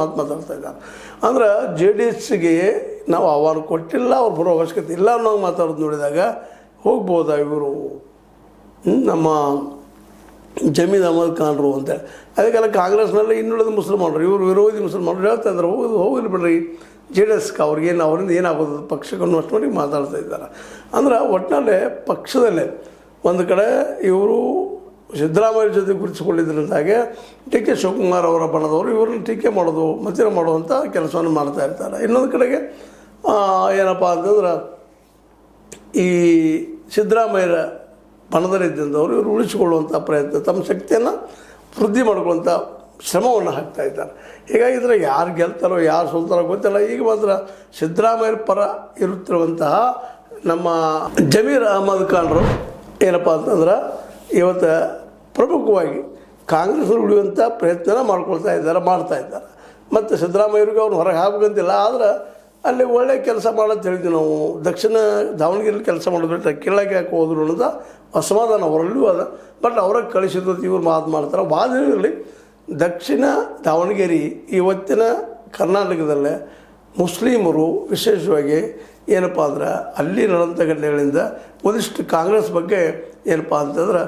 ಮಾತು ಮಾತಾಡ್ತಾ ಇದ್ದಾರೆ. ಅಂದ್ರೆ ಜೆ ಡಿ ಎಸ್ಗೆ ನಾವು ಆಹ್ವಾನ ಕೊಟ್ಟಿಲ್ಲ, ಅವ್ರು ಬರೋ ಅವಶ್ಯಕತೆ ಇಲ್ಲ ಅನ್ನೋ ಮಾತಾಡೋದು ನೋಡಿದಾಗ ಹೋಗ್ಬೋದಾ ಇವರು ನಮ್ಮ ಜಮೀರ್ ಅಹಮದ್ ಖಾನ್ರು ಅಂತೇಳಿ. ಅದಕ್ಕೆಲ್ಲ ಕಾಂಗ್ರೆಸ್ನಲ್ಲಿ ಇನ್ನುಳಿದ ಮುಸಲ್ಮಾನರು ಇವರು ವಿರೋಧಿ ಮುಸಲ್ಮಾನರು ಹೇಳ್ತಾ ಇದ್ದಾರೆ ಹೋಗಲಿ ಬಿಡ್ರಿ ಜೆ ಡಿ ಎಸ್ಗೆ ಅವ್ರಿಗೇನು ಅವರಿಂದ ಏನಾಗೋದು ಪಕ್ಷಕ್ಕೆ ಅನ್ನೋಷ್ಟು ಮಟ್ಟಿಗೆ ಮಾತಾಡ್ತಾ ಇದ್ದಾರೆ. ಅಂದ್ರೆ ಒಟ್ಟಿನಲ್ಲಿ ಪಕ್ಷದಲ್ಲೇ ಒಂದು ಕಡೆ ಇವರು ಸಿದ್ದರಾಮಯ್ಯ ಜೊತೆ ಗುರುತಿಸಿಕೊಂಡಿದ್ದರಿಂದಾಗೆ ಡಿ ಕೆ ಶಿವಕುಮಾರ್ ಅವರ ಬಣದವರು ಇವ್ರನ್ನ ಟೀಕೆ ಮಾಡೋದು ಮತ್ತಿರ ಮಾಡುವಂಥ ಕೆಲಸವನ್ನು ಮಾಡ್ತಾ ಇರ್ತಾರೆ. ಇನ್ನೊಂದು ಕಡೆಗೆ ಏನಪ್ಪ ಅಂತಂದ್ರೆ ಈ ಸಿದ್ದರಾಮಯ್ಯರ ಬಣದಲ್ಲಿದ್ದಂಥವ್ರು ಇವರು ಉಳಿಸಿಕೊಳ್ಳುವಂಥ ಪ್ರಯತ್ನ ತಮ್ಮ ಶಕ್ತಿಯನ್ನು ವೃದ್ಧಿ ಮಾಡ್ಕೊಳ್ಳುವಂಥ ಶ್ರಮವನ್ನು ಹಾಕ್ತಾ ಇದ್ದಾರೆ. ಹೀಗಾಗಿ ಇದ್ರೆ ಯಾರು ಗೆಲ್ತಾರೋ ಯಾರು ಸೋಲ್ತಾರೋ ಗೊತ್ತಿಲ್ಲ. ಈಗ ಮಾತ್ರ ಸಿದ್ದರಾಮಯ್ಯರ ಪರ ಇರುತ್ತಿರುವಂತಹ ನಮ್ಮ ಜಮೀರ್ ಅಹಮದ್ ಖಾನ್ರು ಏನಪ್ಪ ಅಂತಂದ್ರೆ ಇವತ್ತು ಪ್ರಮುಖವಾಗಿ ಕಾಂಗ್ರೆಸ್ನಲ್ಲಿ ಉಳಿಯುವಂಥ ಪ್ರಯತ್ನ ಮಾಡ್ತಾ ಇದ್ದಾರೆ. ಮತ್ತು ಸಿದ್ದರಾಮಯ್ಯರಿಗೆ ಅವ್ರು ಹೊರಗೆ ಹಾಕಬೇಕಂತಿಲ್ಲ, ಆದ್ರೆ ಅಲ್ಲಿ ಒಳ್ಳೆಯ ಕೆಲಸ ಮಾಡೋದು ಹೇಳಿದ್ವಿ ನಾವು. ದಕ್ಷಿಣ ದಾವಣಗೆರೆಯಲ್ಲಿ ಕೆಲಸ ಮಾಡಿದ್ರೆ ಕೀಳಕ್ಕೆ ಯಾಕೆ ಹೋದ್ರು ಅನ್ನೋದು ಅಸಮಾಧಾನ ಅವರಲ್ಲೂ ಅದ. ಬಟ್ ಅವ್ರಿಗೆ ಕಳಿಸಿದ್ದು ಇವ್ರು ಮಾಡ್ತಾರೆ. ವಾದಿರಲಿ ದಕ್ಷಿಣ ದಾವಣಗೆರೆ ಇವತ್ತಿನ ಕರ್ನಾಟಕದಲ್ಲೇ ಮುಸ್ಲಿಮರು ವಿಶೇಷವಾಗಿ ಏನಪ್ಪ ಅಂದ್ರೆ ಅಲ್ಲಿ ನಡೆದಂಥ ಘಟನೆಗಳಿಂದ ಒಂದಿಷ್ಟು ಕಾಂಗ್ರೆಸ್ ಬಗ್ಗೆ ಏನಪ್ಪ ಅಂತಂದ್ರೆ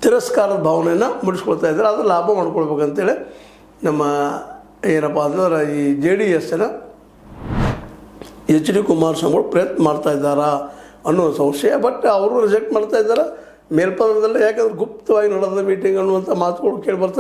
ತಿರಸ್ಕಾರದ ಭಾವನೆಯನ್ನು ಮೂಡಿಸ್ಕೊಳ್ತಾ ಇದ್ದಾರೆ. ಅದರ ಲಾಭ ಮಾಡ್ಕೊಳ್ಬೇಕಂತೇಳಿ ನಮ್ಮ ಏನಪ್ಪ ಅಂತಂದ್ರೆ ಈ ಜೆ ಡಿ ಎಸ್ಸಿನ ಎಚ್ ಡಿ ಕುಮಾರಸ್ವಾಮಿಗಳು ಪ್ರಯತ್ನ ಮಾಡ್ತಾ ಇದ್ದಾರಾ ಅನ್ನೋ ಸಂಶಯ. ಬಟ್ ಅವರು ರಿಜೆಕ್ಟ್ ಮಾಡ್ತಾ ಇದ್ದಾರೆ ಮೇಲ್ಪದರದಲ್ಲಿ. ಯಾಕಂದ್ರೆ ಗುಪ್ತವಾಗಿ ನಡೆದ ಮೀಟಿಂಗ್ ಅನ್ನುವಂಥ ಮಾತುಗಳು ಕೇಳಿ ಬರ್ತಾರೆ.